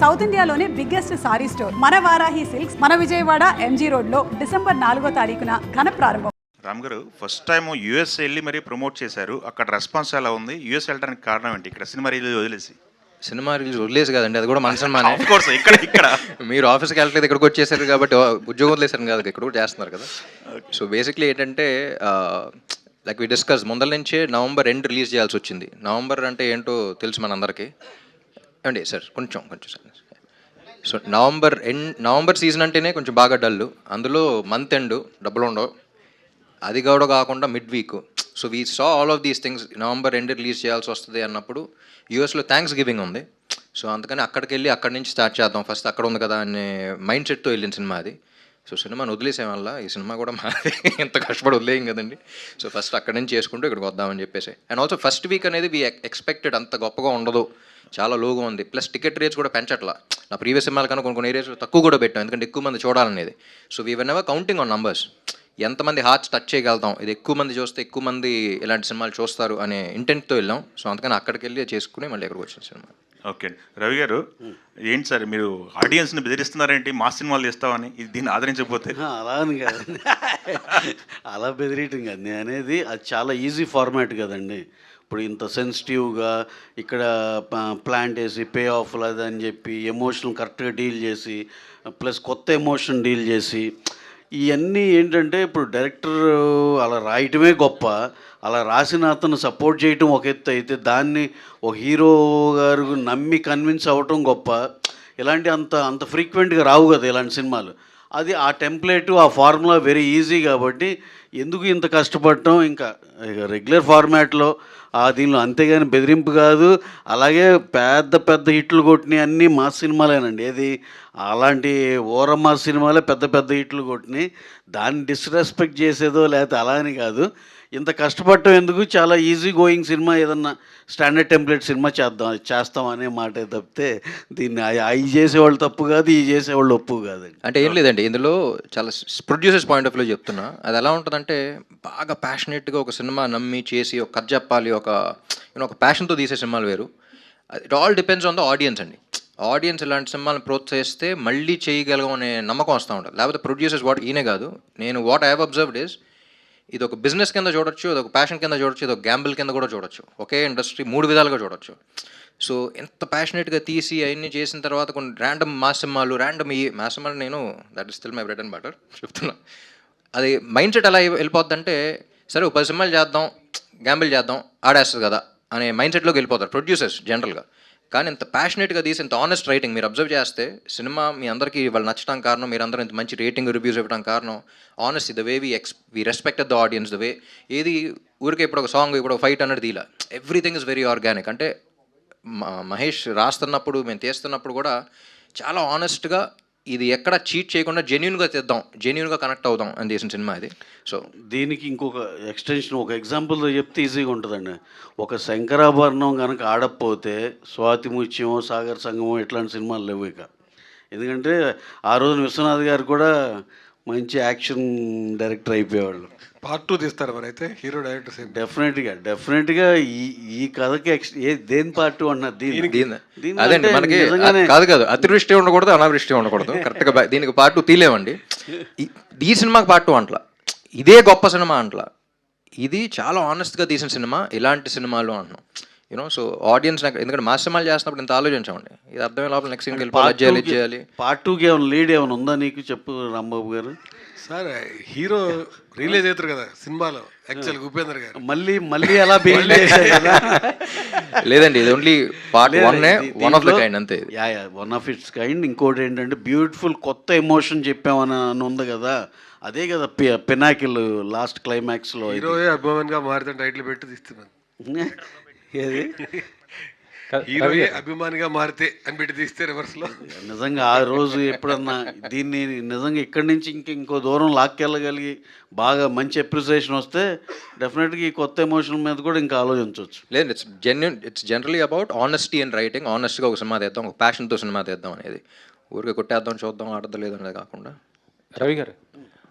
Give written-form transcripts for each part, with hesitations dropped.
South ఇండియాలోనే biggest sorry store మన Varahi silks మన విజయవాడ ఎంజీ రోడ్ లో డిసెంబర్ 4వ తారీఖున ఘన ప్రారంభం. రామ్ గారు ఫస్ట్ టైం యూఎస్ వెళ్ళి మరీ ప్రమోట్ చేశారు. అక్కడ రెస్పాన్స్ ఎలా ఉంది? యూఎస్ వెళ్ళడానికి కారణం ఏంటి? ఇక్కడ సినిమా రిలీజ్ వదిలేసి సినిమా రిలీజ్ వదిలేసి కదండి, అది కూడా మన సినిమానే. ఆఫ్ కోర్స్ ఇక్కడ మీరు ఆఫీస్కి వెళ్ళట్లేదు, ఇక్కడికి వచ్చేసారు కాబట్టి ఉద్యోగం వదిలేసారు కదా, ఇక్కడ కూడా చేస్తున్నారు కదా. సో బేసిక్లీ ఏంటంటే లైక్ వి డిస్కస్ ముందల నుంచే నవంబర్ ఎండ్ రిలీజ్ చేయాల్సి వచ్చింది. నవంబర్ అంటే ఏంటో తెలుసు మనందరికీ అండి సార్, కొంచెం సార్. సో నవంబర్ సీజన్ అంటేనే కొంచెం బాగా డల్. అందులో మంత్ ఎండ్ డబ్బులు ఉండవు, అది కూడా కాకుండా mid week. So we saw all of these things. November end release చేయాల్సి వస్తుంది అన్నప్పుడు యూఎస్లో థ్యాంక్స్ గివింగ్ ఉంది. సో అందుకని అక్కడికి వెళ్ళి అక్కడి నుంచి స్టార్ట్ చేద్దాం, ఫస్ట్ అక్కడ ఉంది కదా అనే మైండ్ సెట్తో వెళ్ళిన సినిమా అది. సో సినిమాని వదిలేసే వల్ల ఈ సినిమా కూడా మాది ఎంత కష్టపడి వదిలేయం కదండి. సో ఫస్ట్ అక్కడి నుంచి చేసుకుంటూ ఇక్కడికి వద్దామని చెప్పేసి. అండ్ ఆల్సో ఫస్ట్ వీక్ అనేది వీ ఎక్స్పెక్టెడ్ అంత గొప్పగా ఉండదు, చాలా లోగా ఉంది. ప్లస్ టికెట్ రేట్స్ కూడా పెంచట్లా. నా ప్రీవియస్ సినిమాల కన్నా కొన్ని ఏరియాస్ తక్కువ కూడా పెట్టాం, ఎందుకంటే ఎక్కువ మంది చూడాలనేది. So we were never counting on numbers, ఎంతమంది హార్ట్స్ టచ్ చేయగలుగుతాం, ఇది ఎక్కువ మంది చూస్తే ఎక్కువ మంది ఇలాంటి సినిమాలు చూస్తారు అనే ఇంటెంట్తో వెళ్ళాం. సో అందుకని అక్కడికి వెళ్ళి చేసుకుని మళ్ళీ ఎక్కడికి వచ్చిన సినిమా. ఓకే రవి గారు, ఏంటి సార్ మీరు ఆడియన్స్ని బెదిరిస్తున్నారేంటి మా సినిమాలు చేస్తామని? ఇది దీన్ని ఆదరించకపోతే? అలా అని కదండి, అలా బెదిరియటం కాదు నేను అనేది. అది చాలా ఈజీ ఫార్మాట్ కదండి. ఇప్పుడు ఇంత సెన్సిటివ్గా ఇక్కడ ప్లాంట్ వేసి పే ఆఫ్లు అది అని చెప్పి ఎమోషన్ కరెక్ట్గా డీల్ చేసి ప్లస్ కొత్త ఎమోషన్ డీల్ చేసి ఇవన్నీ ఏంటంటే ఇప్పుడు డైరెక్టర్ అలా రాయటమే గొప్ప, అలా రాసిన అతను సపోర్ట్ చేయటం ఒక ఎత్తు అయితే దాన్ని ఒక హీరో గారు నమ్మి కన్విన్స్ అవ్వటం గొప్ప. ఇలాంటి అంత ఫ్రీక్వెంట్గా రావు కదా ఇలాంటి సినిమాలు. అది ఆ టెంప్లెట్ ఆ ఫార్ములా వెరీ ఈజీ కాబట్టి ఎందుకు ఇంత కష్టపడటం. ఇంకా రెగ్యులర్ ఫార్మాట్లో దీనిలో అంతేగాని బెదిరింపు కాదు. అలాగే పెద్ద హిట్లు కొట్టినాయి అన్నీ మా సినిమాలేనండి. ఏది అలాంటి ఓరమ్మా సినిమాలే పెద్ద హిట్లు కొట్టినాయి. దాన్ని డిస్రెస్పెక్ట్ చేసేదో లేకపోతే అలా అని కాదు. ఇంత కష్టపడటం ఎందుకు, చాలా ఈజీ గోయింగ్ సినిమా ఏదన్నా స్టాండర్డ్ టెంప్లెట్ సినిమా చేస్తాం అనే మాటే తప్పితే దీన్ని అవి చేసేవాళ్ళు తప్పు కాదు, ఈ చేసేవాళ్ళు ఒప్పు కాదండి. అంటే ఏం లేదండి, ఇందులో చాలా ప్రొడ్యూసర్స్ పాయింట్ ఆఫ్ వ్యూ చెప్తున్నా. అది ఎలా ఉంటుందంటే బాగా ప్యాషనేట్గా ఒక సినిమా నమ్మి చేసి ఒక కథ చెప్పాలి, ఒక ప్యాషన్తో తీసే సినిమాలు వేరు. It all depends on the audience అండి. ఆడియన్స్ ఇలాంటి సినిమాలను ప్రోత్సహిస్తే మళ్ళీ చేయగలం అనే నమ్మకం వస్తూ ఉంటుంది. లేకపోతే ప్రొడ్యూసర్స్ ఈయనే కాదు, నేను what I have observed is ఇది ఒక బిజినెస్ కింద చూడొచ్చు, ఇది ఒక ప్యాషన్ కింద చూడొచ్చు, ఇది ఒక గ్యాంబుల్ కింద కూడా చూడొచ్చు. ఒకే ఇండస్ట్రీ 3 విధాలుగా చూడొచ్చు. సో ఎంత ప్యాషనేట్గా తీసి అవన్నీ చేసిన తర్వాత కొన్ని ర్యాండమ్ మాస్ సినిమాలు నేను that is still my bread and butter చెప్తున్నా. అది మైండ్ సెట్ ఎలా వెళ్ళిపోద్దంటే సరే 10 సినిమాలు చేద్దాం, గ్యాంబుల్ చేద్దాం, ఆడేస్తుంది కదా అనే మైండ్ సెట్లోకి వెళ్ళిపోతారు ప్రొడ్యూసర్స్ జనరల్గా. కానీ ఇంత ప్యాషనేట్గా తీసి ఇంత ఆనెస్ట్ రైటింగ్ మీరు అబ్జర్వ్ చేస్తే సినిమా మీ అందరికీ వాళ్ళు నచ్చడానికి కారణం, మీరు అందరూ ఇంత మంచి రేటింగ్ రివ్యూస్ ఇవ్వడానికి కారణం honesty, the way we respected the audience, the way ఏది ఊరికే ఇప్పుడు ఒక సాంగ్ ఇప్పుడు ఒక ఫైట్ అన్నది తీలా, ఎవ్రీథింగ్ ఇస్ వెరీ ఆర్గానిక్. అంటే మహేష్ రాస్తున్నప్పుడు మేము తీస్తున్నప్పుడు కూడా చాలా ఆనెస్ట్గా ఇది ఎక్కడ చీట్ చేయకుండా జెన్యున్గా తెద్దాం, జెన్యున్గా కనెక్ట్ అవుదాం అని చేసిన సినిమా ఇది. సో దీనికి ఇంకొక ఎక్స్టెన్షన్, ఒక ఎగ్జాంపుల్తో చెప్తే ఈజీగా ఉంటుందండి. ఒక శంకరాభరణం కనుక ఆడకపోతే స్వాతి ముత్యమో సాగర్ సంగమో ఇట్లాంటి సినిమాలు లేవు ఇక. ఎందుకంటే ఆ రోజున విశ్వనాథ్ గారు కూడా మంచి యాక్షన్ డైరెక్టర్ అయిపోయేవాళ్ళు. పార్ట్ 2 తీస్తారు మరి అయితే హీరో డైరెక్టర్? డెఫినెట్గా ఈ కథకి దేని పార్ట్ 2 అన్నారు? అదండి మనకి కాదు అతివృష్టి ఉండకూడదు, అనావృష్టి ఉండకూడదు. కరెక్ట్గా దీనికి పార్ట్ 2 తీలేమండి. ఈ సినిమాకి పార్ట్ 2 అంట్లా, ఇదే గొప్ప సినిమా అంట్లా. ఇది చాలా ఆనెస్ట్గా తీసిన సినిమా, ఇలాంటి సినిమాలు అంటున్నాం. సో ఆడియన్స్ ఎందుకంటే మా సినిమాలు చేస్తున్నప్పుడు ఇంత ఆలోచించామండి, ఇది అర్థమే లోపల నెక్స్ట్ సీన్కి వెళ్ళి చేయాలి. పార్ట్ 2కి ఏమైనా లీడ్ ఏమైనా ఉందా నీకు? చెప్పు రాంబాబు గారు. సార్ హీరో రిలీజ్ అవుతారు కదా సినిమాలో, యాక్చువల్గా ఉపేందర్ గారు మళ్ళీ అలా బిగిన్ చేశారు కదా. లేదండి, ఇది only part 1 of the kind అంతే. One of its kind. ఇంకోటి ఏంటంటే బ్యూటిఫుల్ కొత్త ఎమోషన్ చెప్పామని ఉంది కదా, అదే కదా పినాకిల్ లాస్ట్ క్లైమాక్స్లో. హీరో అభిమానిగా మారితే టైటిల్ పెట్టి తీస్తున్నాను. ఏది హీరో అభిమానిగా మారితే అని పెట్టి తీస్తే రివర్స్లో. నిజంగా ఆ రోజు ఎప్పుడన్నా దీన్ని నిజంగా ఇక్కడి నుంచి ఇంకో దూరం లాక్కెళ్ళగలిగి బాగా మంచి అప్రిసియేషన్ వస్తే డెఫినెట్గా ఈ కొత్త ఎమోషన్ మీద కూడా ఇంకా ఆలోచించవచ్చు. లేదు, it's generally about honesty and writing. ఆనెస్ట్గా ఒక సినిమా తీద్దాం, ఒక ప్యాషన్తో సినిమా తీద్దాం అనేది. ఊరికే కొట్టేద్దాం చూద్దాం ఆడద్దు లేదు అనేది కాకుండా. రవి గారు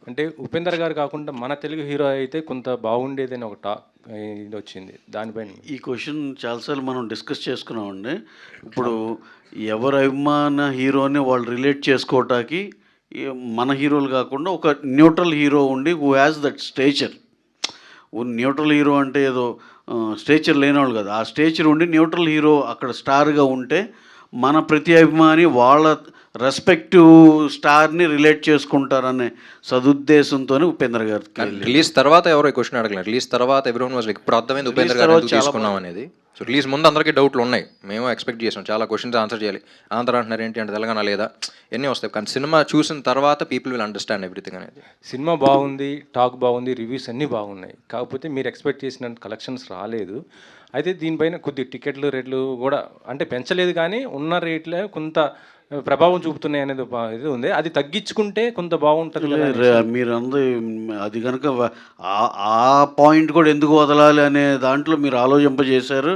అంటే ఉపేందర్ గారు కాకుండా మన తెలుగు హీరో అయితే కొంత బాగుండేదని ఒక ఇది వచ్చింది దానిపైన. ఈ క్వశ్చన్ చాలాసార్లు మనం డిస్కస్ చేసుకున్నామండి. ఇప్పుడు ఎవరి అభిమాన హీరోని వాళ్ళు రిలేట్ చేసుకోవటానికి మన హీరోలు కాకుండా ఒక న్యూట్రల్ హీరో ఉండి who has that stature. Neutral hero అంటే ఏదో స్టేచర్ లేనివాళ్ళు కదా, ఆ స్టేచర్ ఉండి న్యూట్రల్ హీరో అక్కడ స్టార్గా ఉంటే మన ప్రతి అభిమాని వాళ్ళ రెస్పెక్టివ్ స్టార్ని రిలేట్ చేసుకుంటారనే సదుద్దేశంతోనే ఉపేంద్ర గారు. రిలీజ్ తర్వాత ఎవరో క్వశ్చన్ అడగలేదు. రిలీజ్ తర్వాత ఎవరోన్ వాజ్ లైక్ ఇప్పుడు అర్థమైంది ఉపేంద్ర గారు ఎందుకు తీసుకున్నాం అనేది. సో రిలీజ్ ముందు అందరికీ డౌట్లు ఉన్నాయి, మేము ఎక్స్పెక్ట్ చేసాం చాలా క్వశ్చన్స్ ఆన్సర్ చేయాలి. ఆంధ్ర అంటున్నారు ఏంటి అంటే తెలంగాణ లేదా ఎన్ని వస్తాయి, కానీ సినిమా చూసిన తర్వాత పీపుల్ విల్ అండర్స్టాండ్ ఎవ్రీథింగ్ అనేది. సినిమా బాగుంది, టాక్ బాగుంది, రివ్యూస్ అన్నీ బాగున్నాయి, కాకపోతే మీరు ఎక్స్పెక్ట్ చేసిన కలెక్షన్స్ రాలేదు. అయితే దీనిపైన కొద్ది టికెట్లు రేట్లు కూడా అంటే పెంచలేదు, కానీ ఉన్న రేట్లే కొంత ప్రభావం చూపుతున్నాయి అనేది ఇది ఉంది. అది తగ్గించుకుంటే కొంత బాగుంటుంది. మీరందరూ అది కనుక ఆ పాయింట్ కూడా ఎందుకు వదలాలి అనే దాంట్లో మీరు ఆలోచింపజేశారు.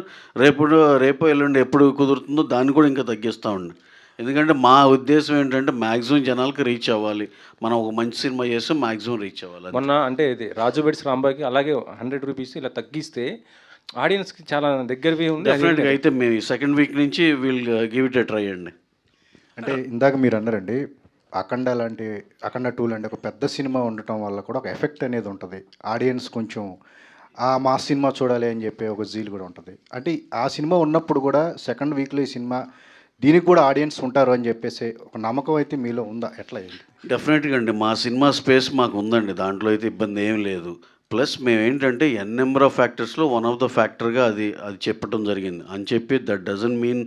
రేపు ఎల్లుండి ఎప్పుడు కుదురుతుందో దాన్ని కూడా ఇంకా తగ్గిస్తామండి. ఎందుకంటే మా ఉద్దేశం ఏంటంటే మ్యాక్సిమం జనాలకి రీచ్ అవ్వాలి. మనం ఒక మంచి సినిమా చేస్తే మ్యాక్సిమం రీచ్ అవ్వాలి. మొన్న అంటే ఇది రాజు బెడ్స్ రాంబాకి అలాగే 100 రూపీస్ ఇలా తగ్గిస్తే ఆడియన్స్కి చాలా దగ్గరవి ఉంది. డెఫినెట్గా అయితే మేము సెకండ్ వీక్ నుంచి will give it a try అండి. అంటే ఇందాక మీరు అన్నారండి అఖండ 2 లాంటి ఒక పెద్ద సినిమా ఉండటం వల్ల కూడా ఒక ఎఫెక్ట్ అనేది ఉంటుంది. ఆడియన్స్ కొంచెం మా సినిమా చూడాలి అని చెప్పి ఒక జీల్ కూడా ఉంటుంది. అంటే ఆ సినిమా ఉన్నప్పుడు కూడా సెకండ్ వీక్లో ఈ సినిమా దీనికి కూడా ఆడియన్స్ ఉంటారు అని చెప్పేసి ఒక నమ్మకం అయితే మీలో ఉందా? ఎట్లా ఏంటి? డెఫినెట్గా అండి, మా సినిమా స్పేస్ మాకు ఉందండి, దాంట్లో అయితే ఇబ్బంది ఏం లేదు. ప్లస్ మేము ఏంటంటే నెంబర్ ఆఫ్ ఫ్యాక్టర్స్లో వన్ ఆఫ్ ద ఫ్యాక్టర్గా అది చెప్పడం జరిగింది అని చెప్పి దట్ డజంట్ మీన్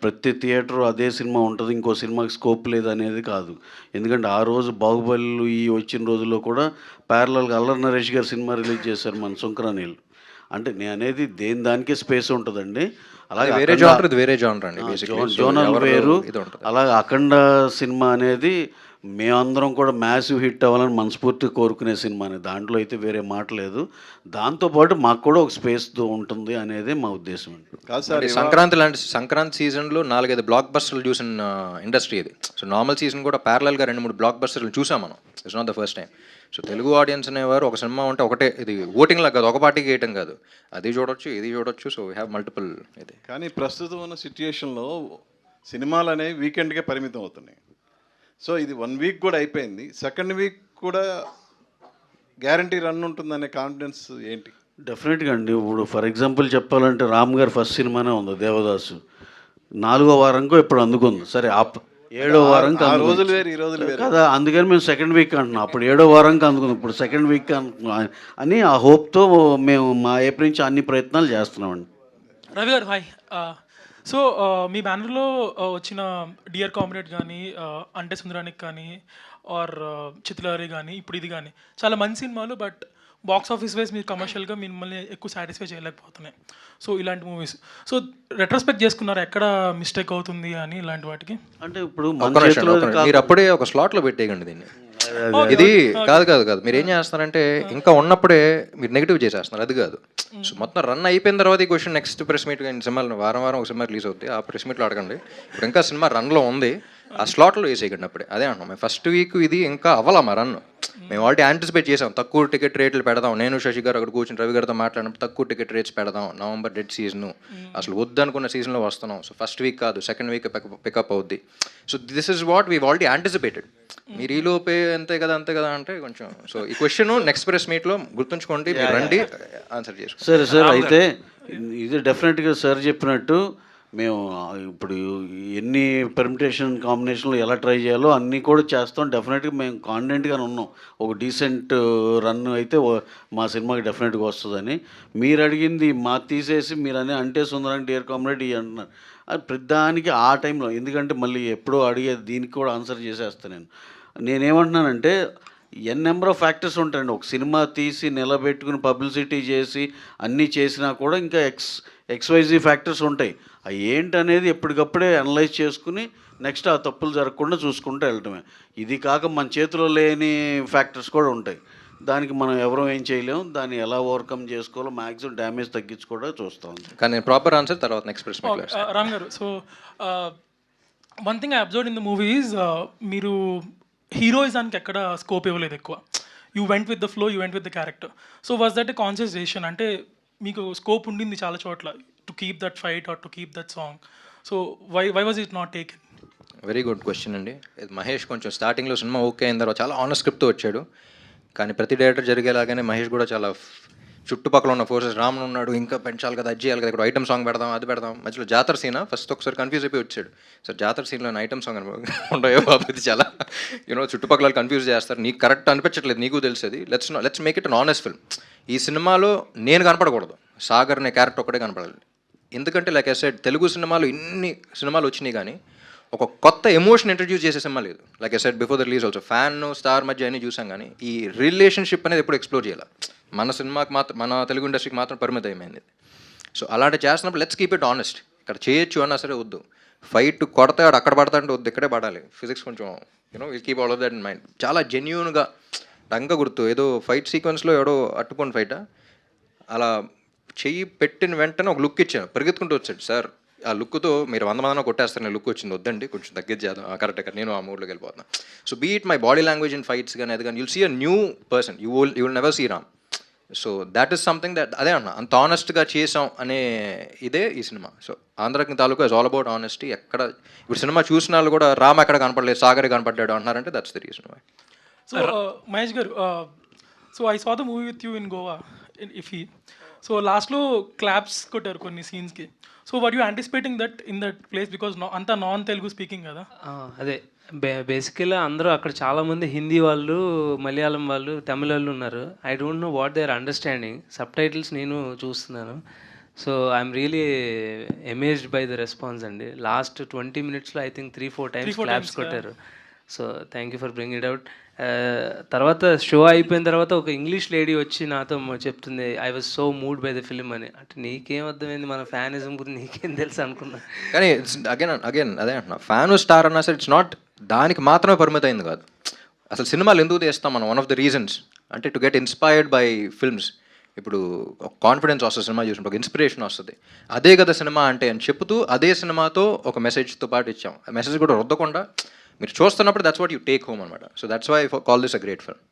ప్రతి థియేటర్ అదే సినిమా ఉంటుంది, ఇంకో సినిమాకి స్కోప్ లేదు అనేది కాదు. ఎందుకంటే ఆ రోజు బాహుబలి వచ్చిన రోజుల్లో కూడా ప్యారలల్గా అల్లరి నరేష్ గారు సినిమా రిలీజ్ చేశారు మన సుంకరానీళ్ళు. అంటే నేను అనేది దానికే స్పేస్ ఉంటుందండి. అలాగే వేరే జానర్ వేరే జానర్ అండి, జోనల్ వేరు. అలాగే అఖండ సినిమా అనేది మేమందరం కూడా మ్యాసివ్ హిట్ అవ్వాలని మనస్ఫూర్తిగా కోరుకునే సినిమాని, దాంట్లో అయితే వేరే మాట లేదు. దాంతోపాటు మాకు కూడా ఒక స్పేస్ ఉంటుంది అనేది మా ఉద్దేశం అండి. సంక్రాంతి సీజన్లో 4-5 బ్లాక్ బస్టర్లు చూసిన ఇండస్ట్రీ ఇది. సో నార్మల్ సీజన్ కూడా ప్యారలల్గా 2-3 బ్లాక్ బస్టర్లు చూసాం మనం. It's not the first time. So Telugu audience అనేవారు ఒక సినిమా ఉంటే ఒకటే, ఇది ఓటింగ్లా కాదు, ఒక పార్టీకి వేయటం కాదు, అది చూడొచ్చు ఇది చూడొచ్చు. So we have multiple. ఇది కానీ ప్రస్తుతం ఉన్న సిచ్యుయేషన్లో సినిమాలు అనేవి వీకెండ్కే పరిమితం అవుతున్నాయి. సో ఇది 1 వీక్ కూడా అయిపోయింది, సెకండ్ వీక్ కూడా గ్యారంటీ రన్ ఉంటుందనే కాన్ఫిడెన్స్ ఏంటి? డెఫినెట్గా అండి. ఇప్పుడు ఫర్ ఎగ్జాంపుల్ చెప్పాలంటే రామ్ గారు ఫస్ట్ సినిమానే ఉంది దేవదాసు, 4వ వారంకో ఇప్పుడు అందుకుంది. సరే 7వ వారంకి రోజులు వేరు, ఈ రోజులు వేరు కదా, అందుకని మేము సెకండ్ వీక్ అంటున్నాం. అప్పుడు 7వ వారంకి అందుకుంది, ఇప్పుడు సెకండ్ వీక్ అని ఆ హోప్తో మేము మా ఏప్రిల్ నుంచి అన్ని ప్రయత్నాలు చేస్తున్నామండి. రవి గారు హాయ్. సో మీ బ్యానర్లో వచ్చిన డియర్ కామ్రేడ్ కానీ అంటే సుందరానికి కానీ ఆర్ చిత్రలహరి కానీ ఇప్పుడు ఇది కానీ చాలా మంచి సినిమాలు, బట్ బాక్స్ ఆఫీస్ వైజ్ మీరు కమర్షియల్గా మిమ్మల్ని ఎక్కువ సాటిస్ఫై చేయలేకపోతున్నాయి. సో ఇలాంటి మూవీస్ సో రెట్రోస్పెక్ట్ చేసుకున్నారు ఎక్కడ మిస్టేక్ అవుతుంది అని ఇలాంటి వాటికి? అంటే ఇప్పుడు మీరు అప్పుడే ఒక స్లాట్లో పెట్టేయండి దీన్ని. ఇది కాదు మీరు ఏం చేస్తున్నారంటే ఇంకా ఉన్నప్పుడే మీరు నెగిటివ్ చేసేస్తున్నారు, అది కాదు. సో మొత్తం రన్ అయిపోయిన తర్వాత ఈ క్వశ్చన్ నెక్స్ట్ ప్రెస్ మీట్ సినిమాలు వారం ఒక సినిమా రిలీజ్ అవుతుంది, ఆ ప్రెస్ మీట్లో అడగండి. ఇప్పుడు ఇంకా సినిమా రన్లో ఉంది, ఆ స్లాట్లో వేసేయకండి అప్పుడే. అదే అంటున్నాం, మేము ఫస్ట్ వీక్ ఇది ఇంకా అవ్వాలా మా రన్. మేము ఆల్రెడీ యాంటిసిపేట్ చేసాం, తక్కువ టికెట్ రేట్లు పెడదాం. నేను శశి గారు అక్కడ కూర్చొని రవి గారితో మాట్లాడినప్పుడు తక్కువ టికెట్ రేట్స్ పెడదాం, నవంబర్ డెడ్ సీజను, అసలు వద్దనుకున్న సీజన్లో వస్తున్నాం. సో ఫస్ట్ వీక్ కాదు సెకండ్ వీక్ పికప్ అవుద్ది. So this is what we already anticipated. మీరు ఈ లోపే అంతే కదా అంటే కొంచెం. సో ఈ క్వశ్చన్ నెక్స్ట్ ప్రెస్ మీట్లో గుర్తుంచుకోండి, మీరు రండి ఆన్సర్ చేసుకోండి. సరే సార్, అయితే ఇది డెఫినెట్గా సార్ చెప్పినట్టు మేము ఇప్పుడు ఎన్ని పెర్మిటేషన్ కాంబినేషన్లు ఎలా ట్రై చేయాలో అన్నీ కూడా చేస్తాం. డెఫినెట్గా మేము కాన్ఫిడెంట్గానే ఉన్నాం ఒక డీసెంట్ రన్ అయితే మా సినిమాకి డెఫినెట్గా వస్తుందని. మీరు అడిగింది మాకు తీసేసి మీరు అంటే సుందరానికి డియర్ కామ్రేడ్ ఇవి అంటున్నారు. అది ప్రతిదానికి ఆ టైంలో, ఎందుకంటే మళ్ళీ ఎప్పుడో అడిగేది దీనికి కూడా ఆన్సర్ చేసేస్తాను. నేనేమంటున్నానంటే నెంబర్ ఆఫ్ ఫ్యాక్టర్స్ ఉంటాయండి. ఒక సినిమా తీసి నిలబెట్టుకుని పబ్లిసిటీ చేసి అన్నీ చేసినా కూడా ఇంకా XYZ ఫ్యాక్టర్స్ ఉంటాయి. అవి ఏంటనేది ఎప్పటికప్పుడే అనలైజ్ చేసుకుని నెక్స్ట్ ఆ తప్పులు జరగకుండా చూసుకుంటూ వెళ్ళటమే. ఇది కాక మన చేతిలో లేని ఫ్యాక్టర్స్ కూడా ఉంటాయి, దానికి మనం ఎవరూ ఏం చేయలేము. దాన్ని ఎలా ఓవర్కమ్ చేసుకోవాలో మ్యాక్సిమం డ్యామేజ్ తగ్గించుకోవడం చూస్తాం. కానీ ప్రాపర్ ఆన్సర్ తర్వాత నెక్స్ట్ ప్రశ్న. Ram garu, so one thing I observe in the movies, మీరు హీరోయిజానికి ఎక్కడ స్కోప్ ఇవ్వలేదు ఎక్కువ. You went with the flow, you went with the character. So was that a conscious decision? అంటే మీకు స్కోప్ ఉండింది చాలా చోట్ల to keep that fight or to keep that song. So why was it not taken? Very good question అండి. ఇది మహేష్ కొంచెం స్టార్టింగ్లో cinema okay అయిన తర్వాత చాలా ఆనెస్ట్ స్క్రిప్ట్తో వచ్చాడు. కానీ ప్రతి డైరెక్టర్ జరిగేలాగానే మహేష్ కూడా చాలా చుట్టుపక్కల ఉన్న ఫోర్సెస్, రామన్ ఉన్నాడు, ఇంకా పెంచాలి కదా, అది చేయాలి కదా, ఇక్కడ ఐటమ్ సాంగ్ పెడదాం, అది పెడదాం, మధ్యలో జాతర సీనా ఫస్ట్ ఒకసారి కన్ఫ్యూజ్ అయిపోయి వచ్చాడు. సార్ జాతర సీన్లో ఐటమ్ సాంగ్ ఉండయో బాబు, ఇది చాలా చుట్టుపక్కల కన్ఫ్యూజ్ చేస్తారు, నీకు కరెక్ట్ అనిపించట్లేదు, నీకు తెలిసేది. Let's make it an honest film. ఈ సినిమాలో నేను కనపడకూడదు, సాగర్ అనే క్యారెక్టర్ ఒకటే కనపడాలి. ఎందుకంటే లైక్ ఐ సెడ్, తెలుగు సినిమాలు ఇన్ని సినిమాలు వచ్చినాయి కానీ ఒక కొత్త ఎమోషన్ ఇంట్రడ్యూస్ చేసే సినిమా లేదు. Like I said before the release also, fan star మధ్య అన్ని చూసాం కానీ ఈ రిలేషన్షిప్ అనేది ఎప్పుడు ఎక్స్ప్లోర్ చేయాలి. మన సినిమాకి మాత్రం, మన తెలుగు ఇండస్ట్రీకి మాత్రం పరిమితం అయిపోయింది. సో అలాంటి చేస్తున్నప్పుడు లెట్స్ కీప్ ఇట్ ఆనెస్ట్. ఇక్కడ చేయొచ్చు అన్నా సరే వద్దు, ఫైట్ కొడతాడు అక్కడ పడతాడంటే వద్దు, ఇక్కడే పడాలి. ఫిజిక్స్ కొంచెం will keep all of that in mind. చాలా జెన్యూన్గా రంగ గుర్తు, ఏదో ఫైట్ సీక్వెన్స్లో ఎవడో అట్టుకొని ఫైటా అలా చెయ్యి పెట్టిన వెంటనే ఒక లుక్ ఇచ్చాను, పరిగెత్తుకుంటూ వచ్చాడు. సార్ ఆ లుక్తో మీరు 100 మందిలో కొట్టేస్తారు, లుక్ వచ్చింది, వద్దండి కొంచెం తగ్గించేద్దాం, కరెక్ట్ నేను ఆ మూడ్లోకి వెళ్ళిపోతున్నాను. So beat my body language in fights కానీ అది కానీ, you'll see a new person, you will never see Ram. So that is something that, అదే అన్న అంత ఆనెస్ట్గా చేసాం అనే ఇదే ఈ సినిమా. సో ఆంధ్రకి తాలూకా ఇస్ ఆల్ అబౌట్ ఆనెస్టీ. ఎక్కడ ఇప్పుడు సినిమా చూసిన వాళ్ళు కూడా రామ్ ఎక్కడ కనపడలేదు, సాగరే కనపడ్డాడు అంటున్నారంటే that's the reason why. So Mahesh గారు, so I saw the movie with you in Goa in IFFI. So లాస్ట్లో క్లాప్స్ కొట్టారు కొన్ని సీన్స్కి. So were you anticipating that in that place? Because అంతా నాన్ తెలుగు స్పీకింగ్ కదా. అదే బేసికల్గా అందరూ అక్కడ చాలామంది హిందీ వాళ్ళు, మలయాళం వాళ్ళు, తమిళ వాళ్ళు ఉన్నారు. I don't know what they are understanding. Subtitles నేను చూస్తున్నాను. So I'm really amazed by the response అండి. లాస్ట్ 20 minutesలో ఐ థింక్ 3-4 times క్లాప్స్ కొట్టారు. So thank you for bring it out. తర్వాత షో అయిపోయిన తర్వాత ఒక ఇంగ్లీష్ లేడీ వచ్చి నాతో చెప్తుంది, I was so moved by the film అని. అంటే నీకేం అర్థమైంది మన ఫ్యానిజం గురించి, నీకేం తెలుసు అనుకున్నా. కానీ అగైన్ అదే అంటున్నా, ఫ్యాన్ స్టార్ అన్నా సరే ఇట్స్ నాట్ దానికి మాత్రమే పరిమితమైంది కాదు. అసలు సినిమాలు ఎందుకు తీస్తాం మనం, వన్ ఆఫ్ ద రీజన్స్ అంటే to get inspired by films. ఇప్పుడు ఒక కాన్ఫిడెన్స్ వస్తుంది సినిమా చూసినప్పుడు, ఒక ఇన్స్పిరేషన్ వస్తుంది, అదే కదా సినిమా అంటే అని చెప్తూ అదే సినిమాతో ఒక మెసేజ్తో పాటు ఇచ్చాం. ఆ మెసేజ్ కూడా రుద్దకుండా మీరు చూస్తున్నప్పుడు that's what you take home అనమాట. So that's why I call this a great film.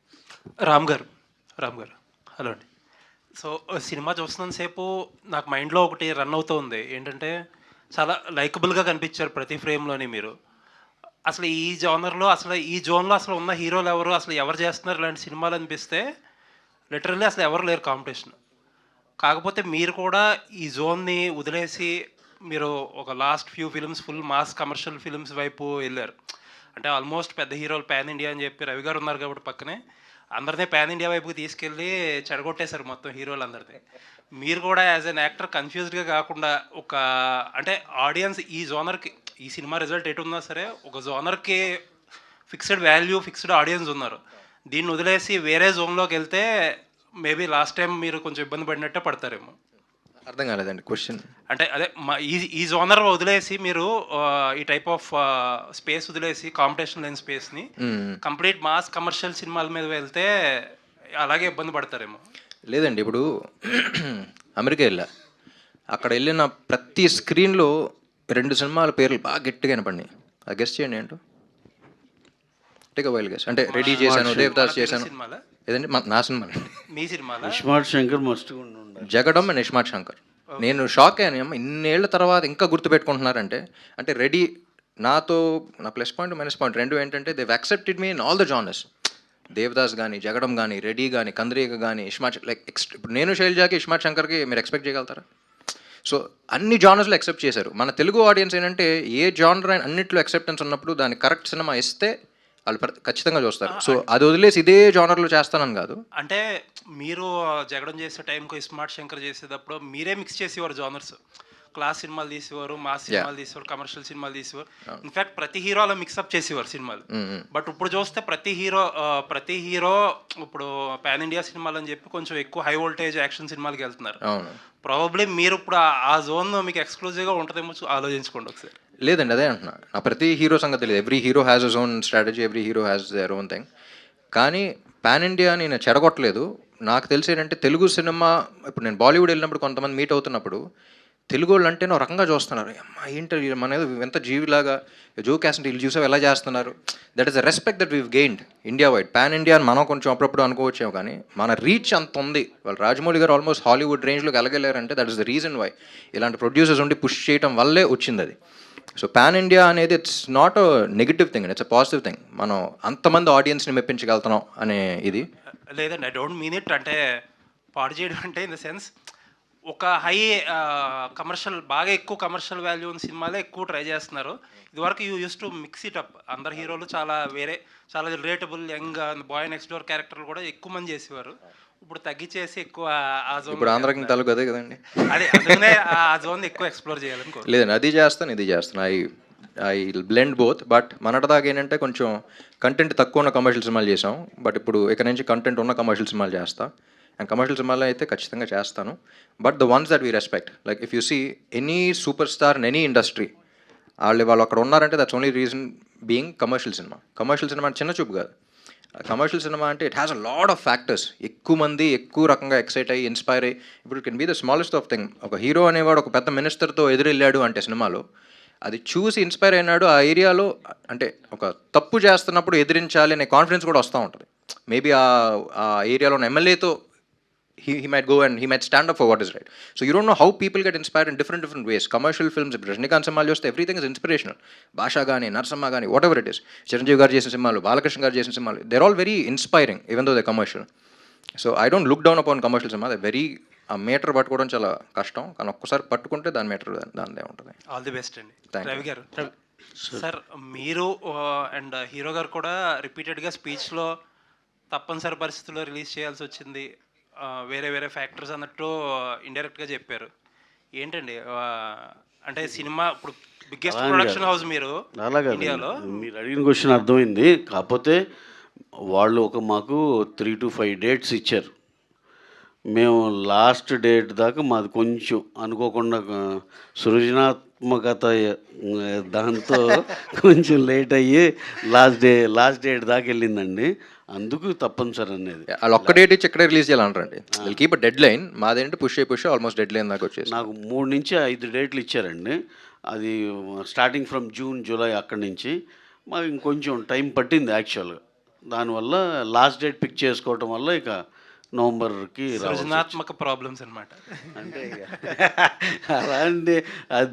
Ram గారు హలో అండి. సో సినిమా చూస్తున్నంతసేపు నాకు మైండ్లో ఒకటి రన్ అవుతూ ఉంది, ఏంటంటే చాలా లైకబుల్గా కనిపించారు ప్రతి ఫ్రేమ్లోని మీరు. అసలు ఈ జోనర్లో, అసలు ఈ జోన్లో అసలు ఉన్న హీరోలు ఎవరు, అసలు ఎవరు చేస్తున్నారు ఇలాంటి సినిమాలు అనిపిస్తే లిటరల్లీ అసలు ఎవరు లేరు కాంపిటీషన్. కాకపోతే మీరు కూడా ఈ జోన్ని వదిలేసి మీరు ఒక last few films full mass commercial films వైపు వెళ్ళారు. అంటే ఆల్మోస్ట్ పెద్ద హీరోలు పాన్ ఇండియా అని చెప్పి రవి గారు ఉన్నారు కాబట్టి పక్కనే అందరినీ పాన్ ఇండియా వైపుకి తీసుకెళ్ళి చెడగొట్టేశారు మొత్తం హీరోలు అందరినీ. మీరు కూడా యాజ్ అన్ యాక్టర్ కన్ఫ్యూజ్డ్గా కాకుండా ఒక అంటే ఆడియన్స్ ఈ జోనర్కి, ఈ సినిమా రిజల్ట్ ఎటు ఉన్నా సరే ఒక జోనర్కి ఫిక్స్డ్ వాల్యూ, ఫిక్స్డ్ ఆడియన్స్ ఉన్నారు. దీన్ని వదిలేసి వేరే జోన్లోకి వెళ్తే మేబీ లాస్ట్ టైం మీరు కొంచెం ఇబ్బంది పడినట్టే పడతారేమో. అర్థం కాలేదండి క్వశ్చన్. అంటే అదే ఈ జోనర్ వదిలేసి మీరు ఈ టైప్ ఆఫ్ స్పేస్ వదిలేసి కాంపిటీషన్ లేని స్పేస్ని కంప్లీట్ మాస్ కమర్షియల్ సినిమాల మీద వెళ్తే అలాగే ఇబ్బంది పడతారేమో. లేదండి, ఇప్పుడు అమెరికా వెళ్ళా, అక్కడ వెళ్ళిన ప్రతి స్క్రీన్లో 2 సినిమాల పేర్లు బాగా గట్టిగా వినపడినాయి. అది గెస్ట్ చేయండి ఏంటో. Take wild guess. అంటే రెడీ చేశాను, దేవదాస్ చేశాను, ఏదండి నా సినిమా, మీ సినిమా iSmart Shankar must Jagadam and iSmart Shankar. నేను షాక్ అయ్యాను, ఇన్నేళ్ల తర్వాత ఇంకా గుర్తుపెట్టుకుంటున్నారంటే. అంటే రెడీ నాతో నా ప్లస్ పాయింట్ మైనస్ పాయింట్ రెండు ఏంటంటే they've accepted me in all the genres. Devadas కానీ, జగడం కానీ, రెడీ కానీ, కంద్రీక కానీ, ఇస్మార్ట్ లైక్ ఇప్పుడు నేను శైలజాకి, ఇస్మార్ట్ శంకర్కి మీరు ఎక్స్పెక్ట్ చేయగలుగుతారా? సో అన్ని జానర్స్లో యాక్సెప్ట్ చేశారు. మన తెలుగు ఆడియన్స్ ఏంటంటే ఏ జానర్ అన్నింటిలో యాక్సెప్టెన్స్ ఉన్నప్పుడు దాన్ని కరెక్ట్ సినిమా ఇస్తే వాళ్ళు ఖచ్చితంగా చూస్తారు. సో అది వదిలేసి ఇదే జానర్లో చేస్తానని కాదు. అంటే మీరు జగడం చేసే టైంకి ఇస్మార్ట్ శంకర్ చేసేటప్పుడు మీరే మిక్స్ చేసేవారు జానర్స్. క్లాస్ సినిమాలు తీసేవారు, మాస్ సినిమాలు తీసేవారు, కమర్షియల్ సినిమాలు తీసేవారు. ఇన్ఫాక్ట్ ప్రతి హీరో అలా మిక్సప్ చేసేవారు సినిమాలు. బట్ ఇప్పుడు చూస్తే ప్రతి హీరో ఇప్పుడు పాన్ ఇండియా సినిమాలు అని చెప్పి కొంచెం ఎక్కువ హై వోల్టేజ్ యాక్షన్ సినిమాలకి వెళ్తున్నారు. ప్రాబబ్లీ మీరు ఇప్పుడు ఆ జోన్ మీకు ఎక్స్క్లూజివ్గా ఉంటుందేమో ఆలోచించుకోండి ఒకసారి. లేదండి, అదే అంటున్నా, నా ప్రతి హీరో సంగతి తెలియదు. Every hero has his own strategy, every hero has their own thing. కానీ పాన్ ఇండియా నేను చెడగొట్టలేదు. నాకు తెలిసి ఏంటంటే తెలుగు సినిమా ఇప్పుడు నేను బాలీవుడ్ వెళ్ళినప్పుడు కొంతమంది మీట్ అవుతున్నప్పుడు తెలుగు వాళ్ళు అంటేనే ఒక రకంగా చూస్తున్నారు. అమ్మా ఏంటి మన ఏదో ఎంత జీవిలాగా జో క్యాస్ట్ వీళ్ళు చూసావు ఎలా చేస్తున్నారు. That is the respect that weave gained India wide. Pan India అని మనం కొంచెం అప్పుడప్పుడు అనుకోవచ్చాము, కానీ మన రీచ్ అంత ఉంది. వాళ్ళు రాజమౌళి గారు ఆల్మోస్ట్ హాలీవుడ్ రేంజ్లోకి వెళ్ళగలేరంటే that is the reason why ఇలాంటి ప్రొడ్యూసర్స్ ఉండి పుష్ చేయడం వల్లే వచ్చింది అది. సో పాన్ ఇండియా అనేది it's not a negative thing, it's a positive thing. మనం అంతమంది ఆడియన్స్ని మెప్పించగలుగుతున్నాం అనే ఇది. లేదండి, ఐ డోంట్ మీన్ ఇట్. అంటే పాడు చేయడం అంటే ఇన్ ద సెన్స్ ఒక హై కమర్షియల్, బాగా ఎక్కువ కమర్షియల్ వాల్యూ ఉన్న సినిమాలే ఎక్కువ ట్రై చేస్తున్నారు. ఇదివరకు you use to mix it up. అందరు హీరోలు చాలా చాలా relatable young boy next door క్యారెక్టర్లు కూడా ఎక్కువ మంది చేసేవారు. ఇప్పుడు తగ్గించేసి ఎక్కువ ఆ జోన్, ఇప్పుడు ఆంధ్రాకి తాలూకు అదే కదండి, అదే అందుకనే ఆ జోన్ ఎక్కువ ఎక్స్ప్లోర్ చేయాలని. లేదండి, అది చేస్తాను ఇది చేస్తాను. I blend both. బట్ మొన్నటిదాకా ఏంటంటే కొంచెం కంటెంట్ తక్కువ ఉన్న కమర్షియల్ సినిమాలు చేసాం. బట్ ఇప్పుడు ఇక్కడ నుంచి కంటెంట్ ఉన్న కమర్షియల్ సినిమాలు చేస్తా. అండ్ కమర్షియల్ సినిమాలో అయితే ఖచ్చితంగా చేస్తాను. But the ones that we respect, like if you see any super star in any industry, వాళ్ళు అక్కడ ఉన్నారంటే that's only reason being commercial cinema. Commercial cinema అంటే చిన్న చూపు కాదు. కమర్షియల్ సినిమా అంటే it has a lot of factors. ఎక్కువ మంది ఎక్కువ రకంగా ఎక్సైట్ అయ్యి ఇన్స్పైర్ అయ్యి, ఇప్పుడు can be the smallest of thing. ఒక హీరో అనేవాడు ఒక పెద్ద మినిస్టర్తో ఎదురెళ్ళాడు అంటే సినిమాలో, అది చూసి ఇన్స్పైర్ అయినాడు. ఆ ఏరియాలో అంటే ఒక తప్పు చేస్తున్నప్పుడు ఎదిరించాలి అనే కాన్ఫిడెన్స్ కూడా వస్తూ ఉంటుంది. మేబీ ఆ ఏరియాలో ఉన్న ఎమ్మెల్యేతో he might go and he might stand up for what is right. So you don't know how people get inspired in different ways. Commercial films, Rajinikanth సినిమాలు చూస్తే everything is inspirational. భాషా కానీ, నరసమ్మ కానీ, what ever it is, Chiranjeevi గారు చేసిన సినిమాలు, బాలకృష్ణ గారు చేసిన సినిమాలు, they're all very inspiring even though they're commercial. So I don't look down upon commercial cinema. They're very ఆ మీటర్ పట్టుకోవడం చాలా కష్టం, కానీ ఒక్కసారి పట్టుకుంటే దాని మీటర్ దానిదే ఉంటుంది. ఆల్ ది బెస్ట్ అండి. Thank you. రవి గారు, సార్ మీరు అండ్ హీరో గారు కూడా రిపీటెడ్గా స్పీచ్లో తప్పనిసరి పరిస్థితుల్లో రిలీజ్ చేయాల్సి వచ్చింది, వేరే వేరే ఫ్యాక్టర్స్ అన్నట్టు ఇండైరెక్ట్గా చెప్పారు. ఏంటండి అంటే సినిమా ఇప్పుడు బిగ్గెస్ట్ ప్రొడక్షన్ హౌస్ మీరు ఇండియాలో. మీరు అడిగిన క్వశ్చన్ అర్థమైంది. కాకపోతే వాళ్ళు మాకు 3 to 5 డేట్స్ ఇచ్చారు. మేము లాస్ట్ డేట్ దాకా మాది కొంచెం అనుకోకుండా సృజనాత్మకత దాంతో కొంచెం లేట్ అయ్యి లాస్ట్ డేట్ దాకా వెళ్ళిందండి. అందుకు తప్పనిసరి అనేది. వాళ్ళు ఒక్క డేట్ ఇచ్చి ఎక్కడే రిలీజ్ చేయాలంటారండి. Keep deadline. మాదేంటి పుష్ ఆల్మోస్ట్ డెడ్ లైన్ దాకా వచ్చేసి నాకు 3 నుంచి 5 డేట్లు ఇచ్చారండి. అది స్టార్టింగ్ ఫ్రమ్ జూన్, జూలై అక్కడి నుంచి. మాకు ఇంకొంచెం టైం పట్టింది యాక్చువల్గా. దానివల్ల లాస్ట్ డేట్ పిక్ చేసుకోవటం వల్ల ఇక నవంబర్కి సృజనాత్మక ప్రాబ్లమ్స్ అనమాట. అంటే అలాంటి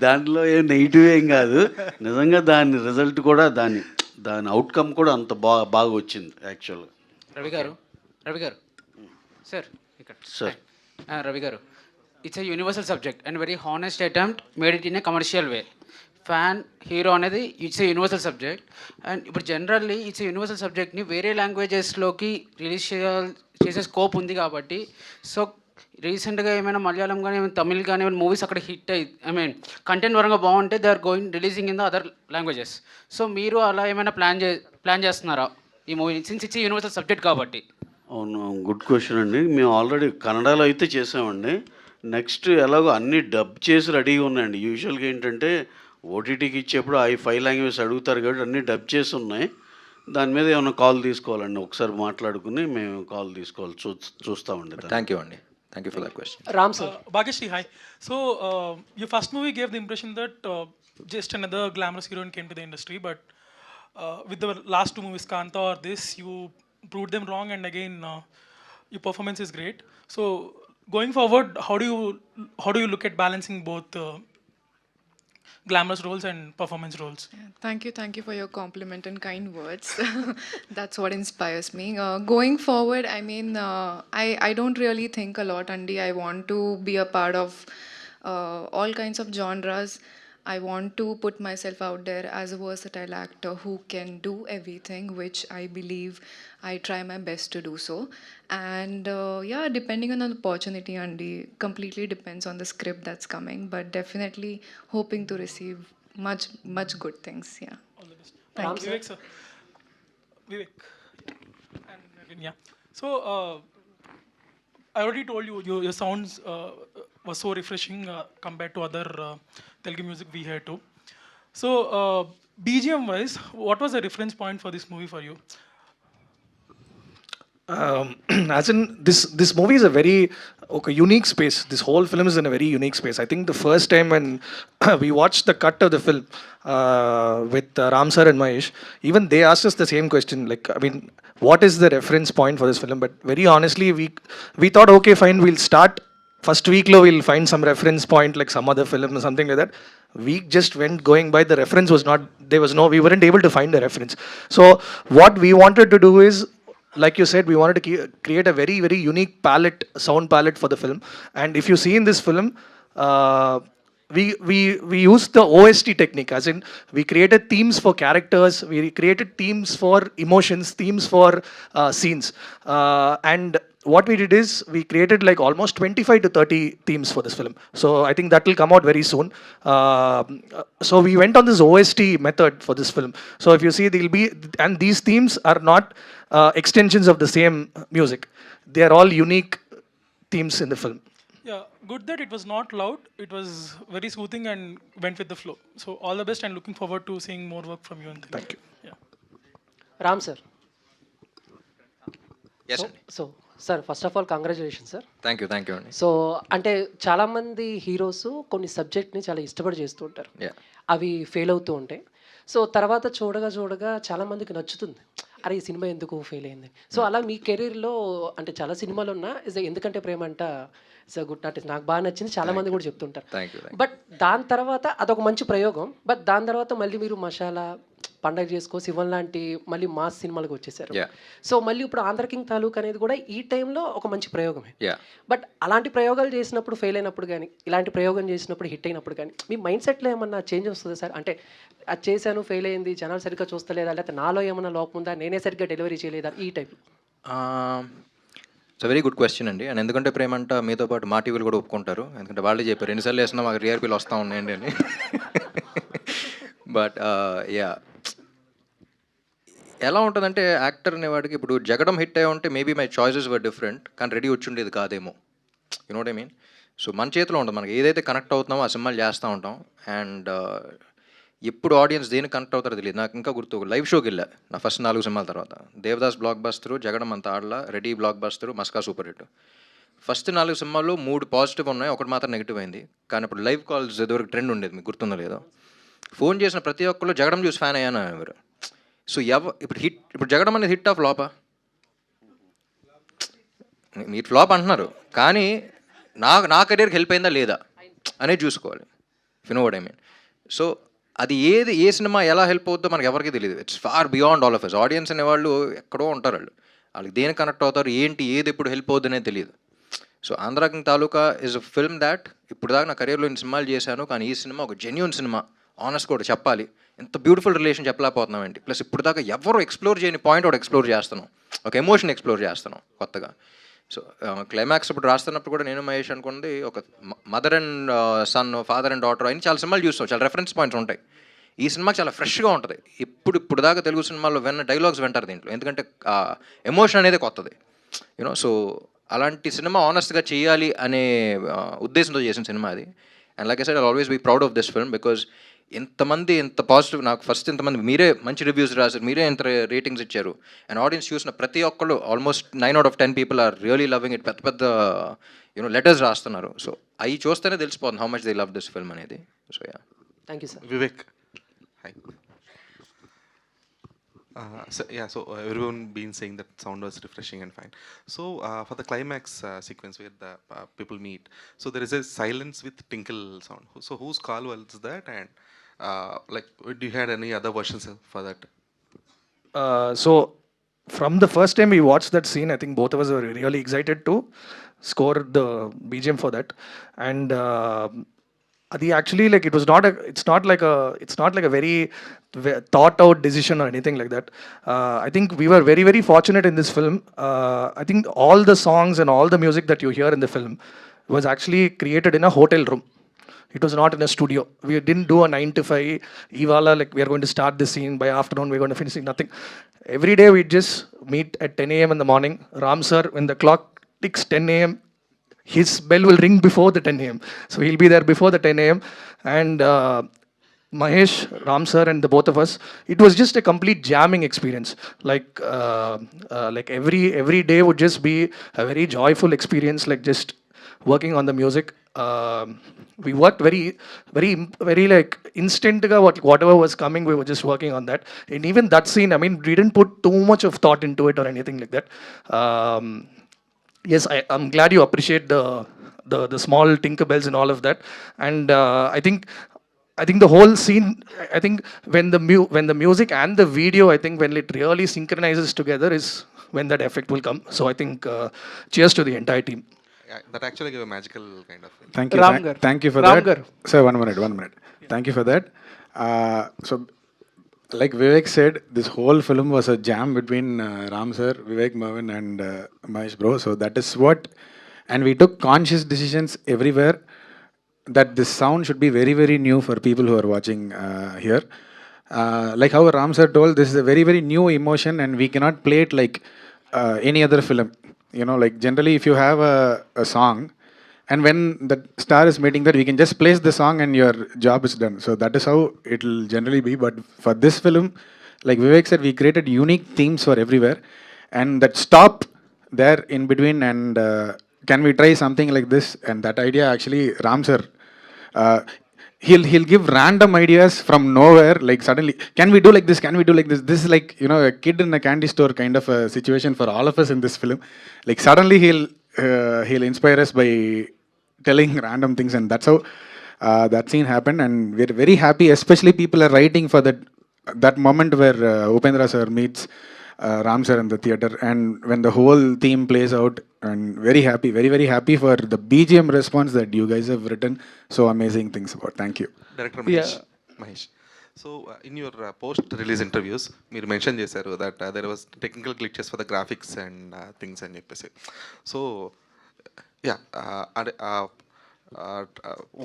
దాంట్లో ఏం నెగిటివ్ ఏం కాదు. నిజంగా దాని రిజల్ట్ కూడా దాని అవుట్కమ్ కూడా అంత బాగా వచ్చింది యాక్చువల్గా. రవి గారు సార్ ఇక్కడ సార్ రవి గారు, it's a universal subject and very honest attempt made it in a commercial way. Fan hero అనేది it's a universal subject. And ఇప్పుడు జనరల్లీ ఇట్స్ ఏ యూనివర్సల్ సబ్జెక్ట్ని వేరే లాంగ్వేజెస్లోకి రిలీజ్ చేసే స్కోప్ ఉంది కాబట్టి, సో రీసెంట్గా ఏమైనా మలయాళం కానీ ఏమైనా తమిళ్ కానీ ఏమైనా మూవీస్ అక్కడ హిట్ అయ్యి కంటెంట్ పరంగా బాగుంటే they are releasing in the other languages. So మీరు అలా ఏమైనా ప్లాన్ చేస్తున్నారా ఈ movie, since it's universal subject కాబట్టి? అవును, గుడ్ క్వశ్చన్ అండి. మేము ఆల్రెడీ కన్నడలో అయితే చేసామండి. నెక్స్ట్ ఎలాగో అన్నీ డబ్ చేసి రెడీగా ఉన్నాయండి. యూజువల్గా ఏంటంటే ఓటీటీకి ఇచ్చేప్పుడు 5 లాంగ్వేజ్ అడుగుతారు కాబట్టి అన్నీ డబ్ చేసి ఉన్నాయి. దాని మీద ఏమైనా కాల్ తీసుకోవాలండి, ఒకసారి మాట్లాడుకుని మేము కాల్ తీసుకోవాలి, చూస్తామండి. థ్యాంక్ యూ అండి. Thank you for that question. Ram sir. Bhageshri, hi. So, your first movie gave the impression that just another glamorous heroine came to the industry, but with the last 2 movies, Kanta or this, you proved them wrong, and again, your performance is great. So, going forward, how do you look at balancing both glamorous roles and performance roles? Yeah, thank you for your compliment and kind words. That's what inspires me. Going forward, I mean, I don't really think a lot, Andy. I want to be a part of all kinds of genres. I want to put myself out there as a versatile actor who can do everything, which I believe I try my best to do so. And yeah, depending on the opportunity, Andy, completely depends on the script that's coming, but definitely hoping to receive much good things. Yeah. All the best. Thank you. Vivek sir. Vivek. And again, yeah. So, I already told you, your sounds was so refreshing compared to other Telugu music we hear too. So, BGM wise, what was the reference point for this movie for you? As in, this movie is a very unique space. This whole film is in a very unique space. I think the first time when we watched the cut of the film with Ram sir and Mahesh, even they asked us the same question. Like, I mean, what is the reference point for this film? But very honestly, we thought, okay, fine, we'll start. First week lo we'll find some reference point like some other film or something like that. We just went going by, the reference was not, we weren't able to find the reference. So what we wanted to do is, like you said, we wanted to create a very, very unique palette, sound palette for the film. And if you see in this film, we used the OST technique, as in we created themes for characters, we created themes for emotions, themes for scenes. And what we did is we created like almost 25 to 30 themes for this film. So I think that will come out very soon. So we went on this OST method for this film. So if you see, and these themes are not extensions of the same music. They are all unique themes in the film. Yeah, good that it was not loud. It was very soothing and went with the flow. So all the best and looking forward to seeing more work from you. And thank you. Yeah. Ram sir. Yes. So sir first of all congratulation sir. Thank you అండి. So అంటే చాలామంది heroes కొన్ని సబ్జెక్ట్ని చాలా ఇష్టపడి చేస్తూ ఉంటారు, అవి ఫెయిల్ అవుతూ ఉంటాయి. సో తర్వాత చూడగా చాలామందికి నచ్చుతుంది, అరే ఈ సినిమా ఎందుకు ఫెయిల్ అయింది. సో అలా మీ కెరీర్లో అంటే చాలా సినిమాలు ఉన్నా ఎందుకంటే ప్రేమ అంట గుడ్ ఆర్టిస్ట్ నాకు బాగా నచ్చింది, చాలా మంది కూడా చెప్తుంటారు. బట్ దాని తర్వాత అదొక మంచి ప్రయోగం. బట్ దాని తర్వాత మళ్ళీ మీరు మసాలా, పండగ చేసుకో, శివన్ లాంటి మళ్ళీ మాస్ సినిమాలకు వచ్చేసారు. సో మళ్ళీ ఇప్పుడు ఆంధ్ర కింగ్ తాలూక్ అనేది కూడా ఈ టైంలో ఒక మంచి ప్రయోగమే. బట్ అలాంటి ప్రయోగాలు చేసినప్పుడు ఫెయిల్ అయినప్పుడు కానీ, ఇలాంటి ప్రయోగం చేసినప్పుడు హిట్ అయినప్పుడు కానీ మీ మైండ్ సెట్లో ఏమన్నా చేంజ్ వస్తుంది సార్? అంటే అది చేశాను, ఫెయిల్ అయింది, జనాలు సరిగ్గా చూస్తలేదా, లేకపోతే నాలో ఏమన్నా లోపం ఉందా, నేనే సరిగ్గా డెలివరీ చేయలేదా, ఈ type? It's very good question అండి. అండ్ ఎందుకంటే ప్రేమంట మీతో పాటు మా టీవీలు కూడా ఒప్పుకుంటారు, ఎందుకంటే వాళ్ళే చెప్పారు ఎన్నిసార్లు వేసినా మాకు టీఆర్పీలు వస్తూ ఉన్నాయండి అని. బట్ ఎలా ఉంటుందంటే యాక్టర్ అనేవాడికి ఇప్పుడు జగడం హిట్ అయ్యి ఉంటే maybe my choices were different, కానీ రెడీ వచ్చి ఉండేది కాదేమో. You know what I mean? So మన చేతిలో ఉంటుంది, మనకి ఏదైతే కనెక్ట్ అవుతున్నామో ఆ సినిమాలు చేస్తూ ఉంటాం. అండ్ ఎప్పుడు ఆడియన్స్ దేనికి కనెక్ట్ అవుతారో తెలియదు. నాకు ఇంకా గుర్తు, లైవ్ షోకి వెళ్ళా నా ఫస్ట్ 4 సినిమాల తర్వాత. దేవదాస్ బ్లాక్ బస్టరు, జగడం అంత ఆడలా, ready blockbuster, Maska super hit. First 4 సినిమాల్లో 3 పాజిటివ్ ఉన్నాయి, ఒకటి మాత్రం నెగిటివ్ అయింది. కానీ ఇప్పుడు లైవ్ కాల్స్ ఎదువరకు ట్రెండ్ ఉండేది, మీకు గుర్తుందో లేదో. ఫోన్ చేసిన ప్రతి ఒక్కళ్ళు జగడం చూసి ఫ్యాన్ అయ్యాను ఎవరు. సో ఇప్పుడు జగడం అనేది హిట్ ఆఫ్ ఫ్లాపా? మీరు ఫ్లాప్ అంటున్నారు, కానీ నా కెరీర్కి హెల్ప్ అయిందా లేదా అనేది చూసుకోవాలి. You know what I mean? So అది ఏ సినిమా ఎలా హెల్ప్ అవుతుందో మనకి ఎవరికి తెలియదు. It's far beyond all of us. Audience అనేవాళ్ళు ఎక్కడో ఉంటారు, వాళ్ళకి దేనికి కనెక్ట్ అవుతారు, ఏది ఎప్పుడు హెల్ప్ అవుతుంది అనేది తెలియదు. So Andhra king taluka is a film that ఇప్పుడు దాకా నా కెరీర్లో ఇన్ని సినిమాలు చేశాను, కానీ ఈ సినిమా ఒక జెన్యూన్ సినిమా. ఆనెస్ట్ కూడా చెప్పాలి, ఎంత బ్యూటిఫుల్ రిలేషన్ చెప్పలేకపోతున్నామండి. ప్లస్ ఇప్పుడు దాకా ఎవరు ఎక్స్ప్లోర్ చేయని పాయింట్ ఒకటి ఎక్స్ప్లోర్ చేస్తున్నాం, ఒక ఎమోషన్ ఎక్స్ప్లోర్ చేస్తున్నాం కొత్తగా. సో క్లైమాక్స్ ఇప్పుడు రాస్తున్నప్పుడు కూడా నేను మహేష్ అనుకున్నది ఒక mother and son, father and daughter అని చాలా సినిమాలు చూస్తాం, చాలా రెఫరెన్స్ పాయింట్స్ ఉంటాయి. ఈ సినిమాకి చాలా ఫ్రెష్గా ఉంటుంది. ఇప్పుడు దాకా తెలుగు సినిమాల్లో డైలాగ్స్ వింటారు దీంట్లో, ఎందుకంటే ఎమోషన్ అనేది కొత్తది. యూనో, సో అలాంటి సినిమా ఆనెస్ట్గా చేయాలి అనే ఉద్దేశంతో చేసిన సినిమా అది. And like I said, I always be proud of this film because ఇంతమంది ఇంత పాజిటివ్, నాకు ఫస్ట్ ఇంతమంది మీరే మంచి రివ్యూస్ రాశారు, మీరే ఇంత రేటింగ్స్ ఇచ్చారు. అండ్ ఆడియన్స్ చూసిన ప్రతి ఒక్కళ్ళు almost 9 out of 10 people are really loving it. పెద్ద యూనో లెటర్స్ రాస్తున్నారు. సో అవి చూస్తేనే తెలిసిపోతుంది how much they love this film అనేది. So yeah, thank you sir. Vivek. Hi. So everyone been saying that sound was refreshing and fine. So for the climax sequence where the people meet, so there is a silence with tinkle sound. So whose call was that? And like, do you had any other versions for that? So from the first time we watched that scene, I think both of us were really excited to score the BGM for that. And Adi actually, like, it's not like a very thought out decision or anything like that. I think we were very, very fortunate in this film. I think all the songs and all the music that you hear in the film was actually created in a hotel room. It was not in a studio. We didn't do a 9 to 5 Ivala, like we are going to start this scene, by afternoon we're going to finish it, nothing. Every day we just meet at 10 a.m. in the morning. Ram sir, when the clock ticks 10 a.m., his bell will ring before the 10 a.m. So he'll be there before the 10 a.m. And Mahesh, Ram sir, and the both of us, it was just a complete jamming experience. Like every day would just be a very joyful experience. Like just working on the music. We worked very like instant. Whatever was coming, we were just working on that. And even that scene, I mean, we didn't put too much of thought into it or anything like that. Yes, I'm glad you appreciate the small Tinkerbells and all of that. And I think the whole scene, I think when the music and the video, I think when it really synchronizes together is when that effect will come. So I think cheers to the entire team. Yeah, that actually gave a magical kind of. Thank you. Thank you for that. Sir, one minute. Thank you for that. So, like Vivek said, this whole film was a jam between Ram sir, Vivek Mervin, and Mahesh bro. So that is what, and we took conscious decisions everywhere that this sound should be very, very new for people who are watching here. Like how Ram sir told, this is a very, very new emotion, and we cannot play it like any other film. You know, like generally, if you have a song, and when the star is meeting that, we can just place the song and your job is done. So that is how it will generally be. But for this film, like Vivek said, we created unique themes for everywhere, and that stop there in between and can we try something like this? And that idea actually, Ram sir, he'll give random ideas from nowhere. Like suddenly, can we do like this? Can we do like this? This is like, you know, a kid in a candy store kind of a situation for all of us in this film. Like suddenly he'll inspire us by telling random things, and that's how that scene happened. And we're very happy, especially people are writing for that moment where Upendra sir meets Ram sir in the theater, and when the whole theme plays out. And very happy, very, very happy for the BGM response that you guys have written so amazing things about. Thank you. Director Mahesh. So in your post-release interviews, మీరు mention చేశారు that there was technical glitches for the graphics and things అని చెప్పేసి. So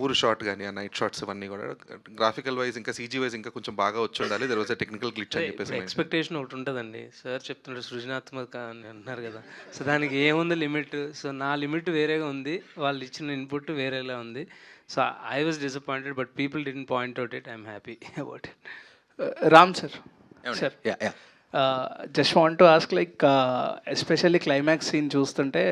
ఊరు shot కానీ ఆ night shots ఇవన్నీ కూడా graphical wise ఇంకా సీజీ వైజ్ ఇంకా కొంచెం బాగా వచ్చి ఉండాలి. There was a technical glitch అని చెప్పేసి ఎక్స్పెక్టేషన్ ఒకటి ఉంటుందండి. సార్ చెప్తుంటారు సృజనాత్మక అని అంటున్నారు కదా, సో దానికి ఏముంది లిమిట్. సో నా లిమిట్ వేరేగా ఉంది, వాళ్ళు ఇచ్చిన ఇన్పుట్ వేరేలా ఉంది. So I was disappointed, but people didn't point out it. I'm happy about it. Ram sir, just want to ask, like, especially climax scene చూస్తుంటే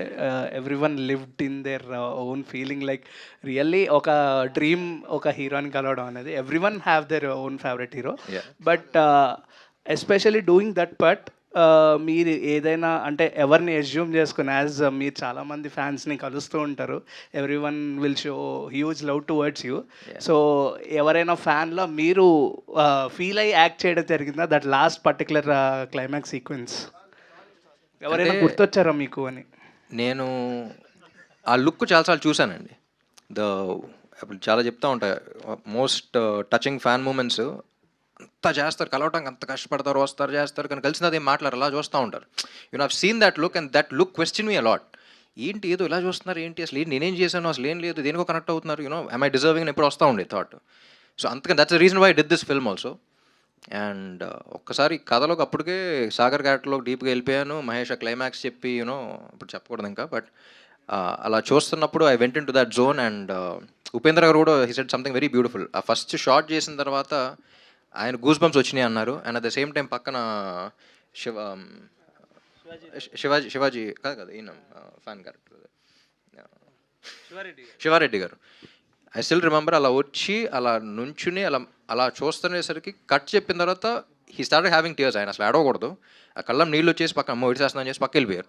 everyone lived in their own feeling, like really ఒక dream ఒక హీరోని కలవడం అనేది, everyone have their own favorite hero, but especially doing that part, మీరు ఏదైనా అంటే ఎవరిని అజ్యూమ్ చేసుకుని, యాజ్ మీరు చాలామంది ఫ్యాన్స్ని కలుస్తూ ఉంటారు, every one will show huge love towards you. So ఎవరైనా ఫ్యాన్లో మీరు ఫీల్ అయ్యి యాక్ట్ చేయడం జరిగిందా that last particular climax sequence? ఎవరైనా గుర్తొచ్చారా మీకు అని? నేను ఆ లుక్ చాలాసార్లు చూశానండి. చాలా చెప్తా ఉంటాయి, మోస్ట్ టచింగ్ ఫ్యాన్ మూమెంట్స్ అంతా చేస్తారు, కలవటానికి అంత కష్టపడతారు, వస్తారు, చేస్తారు, కానీ కలిసినది ఏం మాట్లాడారు, అలా చూస్తూ ఉంటారు. You have seen that look, and that look question me a lot. ఏంటి ఏదో ఇలా చూస్తున్నారు, ఏంటి అసలు నేనేం చేశాను, అసలు ఏం లేదు, దేనికో కనెక్ట్ అవుతున్నారు, యూనో ఐ ఐ డిజర్వింగ్ అని ఎప్పుడు వస్తూ ఉండే థాట్. సో అందుకని that's the reason why I did this film also. And ఒక్కసారి కథలోకి అప్పటికే సాగర్ క్యారెక్టర్లోకి డీప్గా వెళ్ళిపోయాను. మహేష్ ఆ క్లైమాక్స్ చెప్పి, యూనో ఇప్పుడు చెప్పకూడదు ఇంకా, బట్ అలా చూస్తున్నప్పుడు I went in to that zone. And Upendra గారు కూడా he said something very beautiful. ఆ ఫస్ట్ షాట్ చేసిన తర్వాత ఆయన గూస్ బంప్స్ వచ్చినాయి అన్నారు. And at the same time పక్కన శివాజీ కాదు ఈయన ఫ్యాన్ క్యారెక్టర్ శివారెడ్డి గారు, ఐ స్టిల్ రిమెంబర్, అలా వచ్చి అలా నుంచుని అలా చూస్తునేసరికి కట్ చెప్పిన తర్వాత హీ స్టార్టెడ్ హ్యావింగ్ టియర్స్. ఆయన అసలు ఏడవకూడదు, ఆ కళ్ళం నీళ్ళు వచ్చేసి పక్కన అమ్మ విడిచేస్తున్నాను చేసి పక్క వెళ్ళిపోయారు.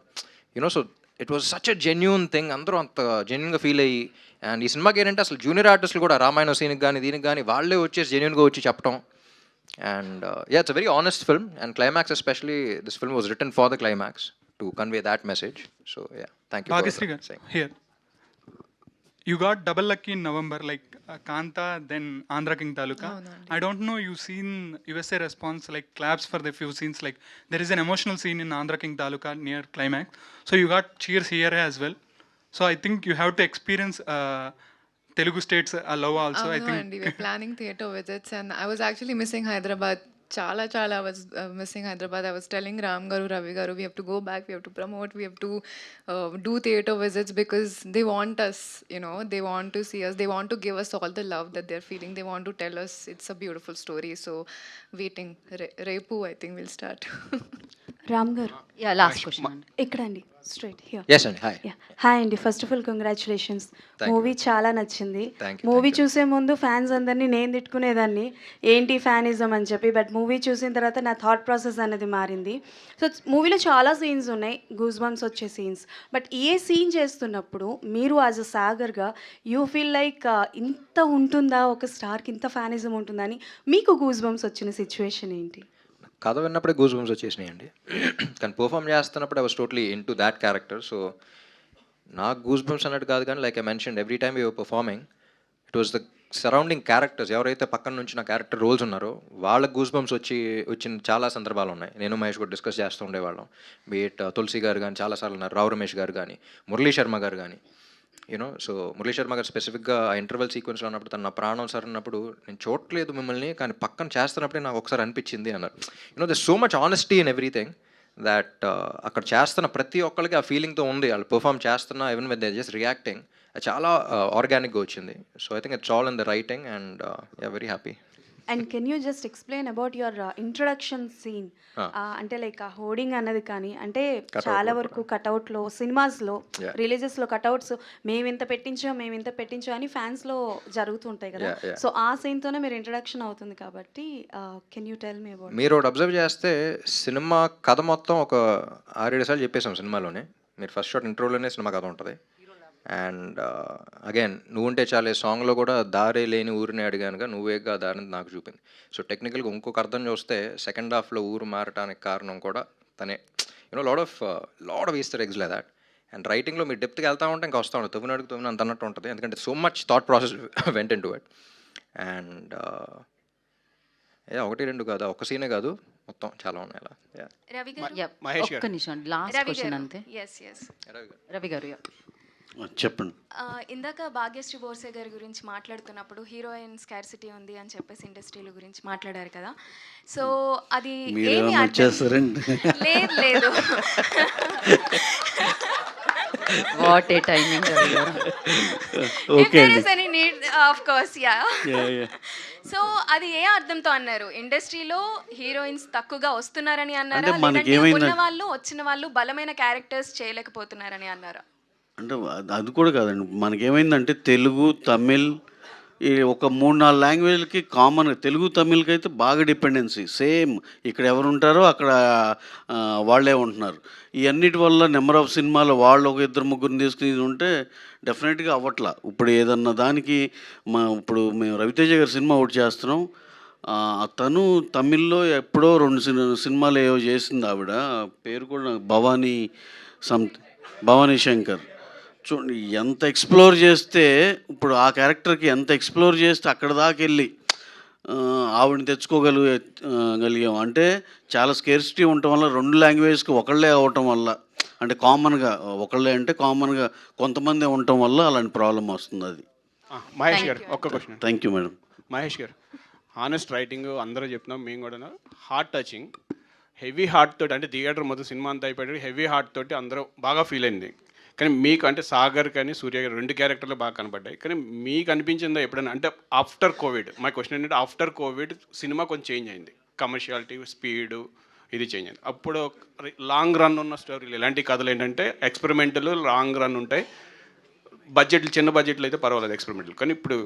You know, so it was such a genuine thing. అందరూ అంత జెన్యూన్గా ఫీల్ అయ్యి, అండ్ ఈ సినిమాకి ఏంటంటే అసలు జూనియర్ ఆర్టిస్టులు కూడా రామాయణ సీన్కి కానీ దీనికి కానీ వాళ్ళే వచ్చేసి జెన్యూన్గా వచ్చి చెప్పడం. And yeah, it's a very honest film, and climax especially, this film was written for the climax to convey that message. So yeah, thank you. Bhagasri here. You got double lucky in November, like Kanta, then Andhra King Taluka. I don't know, you've seen USA response, like claps for the few scenes, like there is an emotional scene in Andhra King Taluka near climax. So you got cheers here as well. So I think you have to experience Telugu states love also. I think we're planning theatre visits, and I was actually missing Hyderabad chala I was missing Hyderabad. I was telling Ram Garu, Ravi Garu, we have to go back, we have to promote, we have to do theatre visits because they want us, you know, they want to see us, they want to give us all the love that they're feeling, they want to tell us it's a beautiful story. So waiting. Repu, I think we'll start. Ram గారు yeah last question అండి ఇక్కడండి straight here Yes అండి, hi. Hi అండి, first of all congratulations. Thank movie చాలా నచ్చింది. Thank you, movie చూసే ముందు fans అందరినీ నేను తిట్టుకునేదాన్ని ఏంటి ఫ్యానిజం అని చెప్పి, బట్ మూవీ చూసిన తర్వాత నా థాట్ ప్రాసెస్ అనేది మారింది. సో మూవీలో చాలా సీన్స్ ఉన్నాయి, గూస్ బంప్స్ వచ్చే సీన్స్, బట్ ఏ సీన్ చేస్తున్నప్పుడు మీరు యాజ్ అ సాగర్గా యూ ఫీల్ లైక్ ఇంత ఉంటుందా, ఒక స్టార్కి ఇంత ఫ్యానిజం ఉంటుందా అని మీకు గూస్ బంప్స్ వచ్చిన సిచ్యువేషన్ ఏంటి? కథ విన్నప్పుడే గూస్ బంప్స్ వచ్చేసినాయండి, కానీ పర్ఫామ్ చేస్తున్నప్పుడు I was totally in to that character. So నాకు గూస్ బంప్స్ అన్నట్టు కాదు, కానీ like I mention every time you're performing it was the surrounding characters, ఎవరైతే పక్కన నుంచి నా క్యారెక్టర్ రోల్స్ ఉన్నారో వాళ్ళకి గూస్ బంప్స్ వచ్చిన చాలా సందర్భాలు ఉన్నాయి. నేను మహేష్ కూడా డిస్కస్ చేస్తూ ఉండేవాళ్ళం. బీట్ తులసి గారు కానీ చాలాసార్లు ఉన్నారు, రావు రమేష్ గారు కానీ, మురళీ శర్మ గారు కానీ, యూనో. సో మురళీ శర్మ గారు స్పెసిఫిక్గా ఆ ఇంటర్వెల్ సీక్వెన్స్లో ఉన్నప్పుడు తన నా ప్రాణం సార్ అన్నప్పుడు నేను చూడట్లేదు మిమ్మల్ని, కానీ పక్కన చేస్తున్నప్పుడే నాకు ఒకసారి అనిపించింది అన్నారు. You know the so much honesty in everything that అక్కడ చేస్తున్న ప్రతి ఒక్కరికి ఆ ఫీలింగ్తో ఉంది, వాళ్ళు పర్ఫామ్ చేస్తున్నా even with they just reacting, చాలా ఆర్గానిక్గా వచ్చింది. So I think it's all in the writing and very happy. And can you just explain about your introduction scene? అంటే లైక్ ఆ హోర్డింగ్ అన్నది కానీ, అంటే చాలా వరకు కటౌట్లో సినిమాస్లో రిలీజెస్లో కటౌట్స్ మేము ఇంత పెట్టించో అని ఫ్యాన్స్లో జరుగుతుంటాయి కదా. సో ఆ సీన్తోనే మీరు ఇంట్రడక్షన్ అవుతుంది కాబట్టి can you tell me about? మీరు ఒకటి అబ్జర్వ్ చేస్తే సినిమా కథ మొత్తం ఒక 6-7 సార్లు చెప్పేసాం సినిమాలోనే. మీరు ఫస్ట్ షాట్ ఇంట్రోలోనే సినిమా కథ ఉంటుంది. అండ్ అగైన్ నువ్వుంటే చాలే సాంగ్లో కూడా దారే లేని ఊరిని అడిగానుగా నువ్వేగా దారిని నాకు చూపింది. సో టెక్నికల్గా ఇంకొక అర్థం చూస్తే సెకండ్ హాఫ్లో ఊరు మారటానికి కారణం కూడా తనే. You know lot of Easter eggs like that. And రైటింగ్లో మీరు డెప్త్కి వెళ్తా ఉంటే ఇంకా వస్తూ ఉంటుంది, తవ్విన అంత అన్నట్టు ఉంటుంది, ఎందుకంటే so much thought process went in to it. And 1-2 కాదు, ఒక్క సీనే కాదు, మొత్తం చాలా ఉన్నాయి అలా. రవి గారు ఒక్క నిమిషం లాస్ట్ క్వశ్చన్ అంతే. రవి గారు చెప్పండి. ఇందాక భాగ్యశ్రీ బోర్సే గారి గురించి మాట్లాడుతున్నప్పుడు హీరోయిన్ స్కార్సిటీ ఉంది అని చెప్పేసి ఇండస్ట్రీల గురించి మాట్లాడారు కదా. సో అది ఏమి లేదు what a timing. Okay of course yeah. So అది ఏ అర్థంతో అన్నారు? ఇండస్ట్రీలో హీరోయిన్స్ తక్కువగా వస్తున్నారని అన్నారా, లేదంటే ఉన్న వాళ్ళు వచ్చిన వాళ్ళు బలమైన క్యారెక్టర్స్ చేయలేకపోతున్నారని అన్నారా? అంటే అది కూడా కాదండి, మనకేమైందంటే తెలుగు తమిళ్ ఈ ఒక 3-4 లాంగ్వేజ్లకి కామన్. తెలుగు తమిళ్కి అయితే బాగా డిపెండెన్సీ, సేమ్ ఇక్కడ ఎవరు ఉంటారో అక్కడ వాళ్ళే ఉంటున్నారు. ఈ అన్నిటి వల్ల నెంబర్ ఆఫ్ సినిమాలు వాళ్ళు ఒక 2-3 తీసుకుని ఉంటే డెఫినెట్గా అవ్వట్లా. ఇప్పుడు ఏదన్నా దానికి ఇప్పుడు మేము రవితేజ గారి సినిమా ఒకటి చేస్తున్నాం, తను తమిళ్లో ఎప్పుడో 2 సినిమాలు ఏవో చేసింది ఆవిడ, పేరు కూడా భవానీ శంకర్. చూడండి ఎంత ఎక్స్ప్లోర్ చేస్తే, ఇప్పుడు ఆ క్యారెక్టర్కి ఎంత ఎక్స్ప్లోర్ చేస్తే అక్కడ దాకా వెళ్ళి ఆవిడని తెచ్చుకోగలిగాం. అంటే చాలా స్కేర్సిటీ ఉండటం వల్ల 2 లాంగ్వేజ్కి ఒకళ్ళే అవ్వటం వల్ల, అంటే కామన్గా ఒకళ్ళే అంటే కామన్గా కొంతమంది ఉండటం వల్ల అలాంటి ప్రాబ్లం వస్తుంది. అది మహేష్ గారు ఒక్క question. Thank you madam. Mahesh గారు హానెస్ట్ రైటింగ్ అందరూ చెప్తున్నాం, మేము కూడా హార్ట్ టచింగ్, హెవీ హార్ట్ తోటి, అంటే థియేటర్ మొత్తం సినిమా అంతా అయిపోయాడు హెవీ హార్ట్ తోటి అందరూ బాగా ఫీల్ అయింది. కానీ మీకు అంటే సాగర్ కానీ సూర్య గారు 2 క్యారెక్టర్లు బాగా కనపడ్డాయి, కానీ మీకు అనిపించిందా ఎప్పుడైనా, అంటే ఆఫ్టర్ కోవిడ్, మై క్వశ్చన్ ఏంటంటే ఆఫ్టర్ కోవిడ్ సినిమా కొంచెం చేంజ్ అయింది, కమర్షియాలిటీ స్పీడు ఇది చేంజ్ అయింది. అప్పుడు లాంగ్ రన్ ఉన్న స్టోరీలు ఇలాంటి కథలు ఏంటంటే ఎక్స్పెరిమెంటల్ లాంగ్ రన్ ఉంటాయి, బడ్జెట్లు చిన్న బడ్జెట్లు అయితే పర్వాలేదు ఎక్స్పెరిమెంటల్. కానీ ఇప్పుడు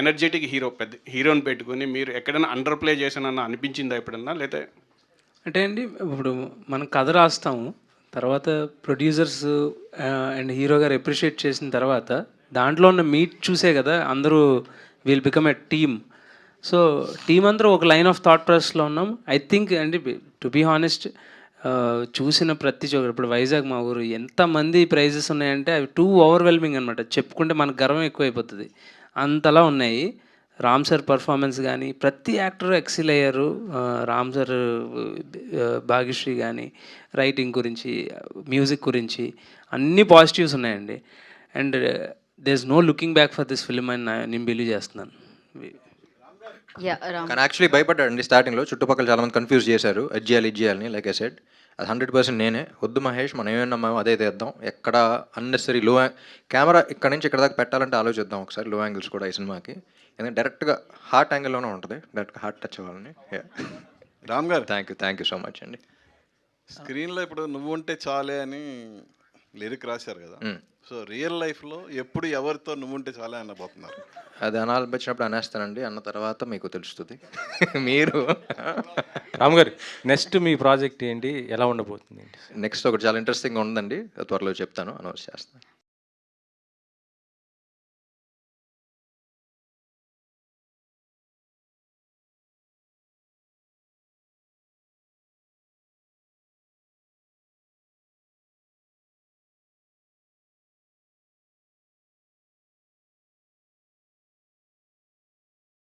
ఎనర్జెటిక్ పెద్ద హీరోని పెట్టుకుని మీరు ఎక్కడైనా అండర్ ప్లే చేసానన్న అనిపించిందా ఎప్పుడన్నా? లేదా అంటే అండి ఇప్పుడు మనం కథ రాస్తాము, తర్వాత ప్రొడ్యూసర్స్ అండ్ హీరో గారు అప్రిషియేట్ చేసిన తర్వాత దాంట్లో ఉన్న మీట్ చూసే కదా అందరూ will become a team. So team అందరూ ఒక లైన్ ఆఫ్ థాట్ ప్రాసెస్లో ఉన్నాం. ఐ థింక్ అండి టు బీ హానెస్ట్ చూసిన ప్రతి చోట, ఇప్పుడు వైజాగ్ మా ఊరు ఎంతమంది ప్రైజెస్ ఉన్నాయంటే అవి టూ ఓవర్వెల్మింగ్ అనమాట, చెప్పుకుంటే మనకు గర్వం ఎక్కువైపోతుంది అంతలా ఉన్నాయి. రామ్ సార్ పర్ఫార్మెన్స్ కానీ ప్రతి యాక్టర్ ఎక్సిల్ అయ్యారు. రామ్ సార్ భాగ్యశ్రీ కానీ రైటింగ్ గురించి మ్యూజిక్ గురించి అన్ని పాజిటివ్స్ ఉన్నాయండి. And there is no looking back for this film అని నేను బిలీవ్ చేస్తున్నాను. యా రామ్ కానీ యాక్చువల్లీ భయపడ్డాడండి స్టార్టింగ్లో, చుట్టుపక్కల చాలా మంది కన్ఫ్యూజ్ చేశారు అది చేయాలని. లైక్ ఐ సెడ్, అది 100% నేనే. వద్దు మహేష్, మనం ఏమన్నా మేము అదే తీద్దాం, ఎక్కడ అన్నెసరీ లో కెమెరా ఇక్కడ నుంచి ఇక్కడ దాకా పెట్టాలంటే ఆలోచిద్దాం ఒకసారి, లో యాంగిల్స్ కూడా ఈ సినిమాకి. ఎందుకంటే డైరెక్ట్గా హార్ట్ యాంగిల్లోనే ఉంటుంది, డైరెక్ట్గా హార్ట్ టచ్ అవ్వాలని. రామ్ గారు, థ్యాంక్ యూ సో మచ్ అండి. స్క్రీన్లో ఇప్పుడు నువ్వు ఉంటే చాలే అని లిరిక్ రాశారు కదా, సో రియల్ లైఫ్లో ఎప్పుడు ఎవరితో నువ్వు ఉంటే చాలే అనబోతున్నారు? అది అనాలనిపించినప్పుడు అనేస్తానండి, అన్న తర్వాత మీకు తెలుస్తుంది. మీరు రామ్ గారు, నెక్స్ట్ మీ ప్రాజెక్ట్ ఏంటి, ఎలా ఉండబోతుంది? నెక్స్ట్ ఒకటి చాలా ఇంట్రెస్టింగ్గా ఉందండి, త్వరలో చెప్తాను, అనౌన్స్ చేస్తాను.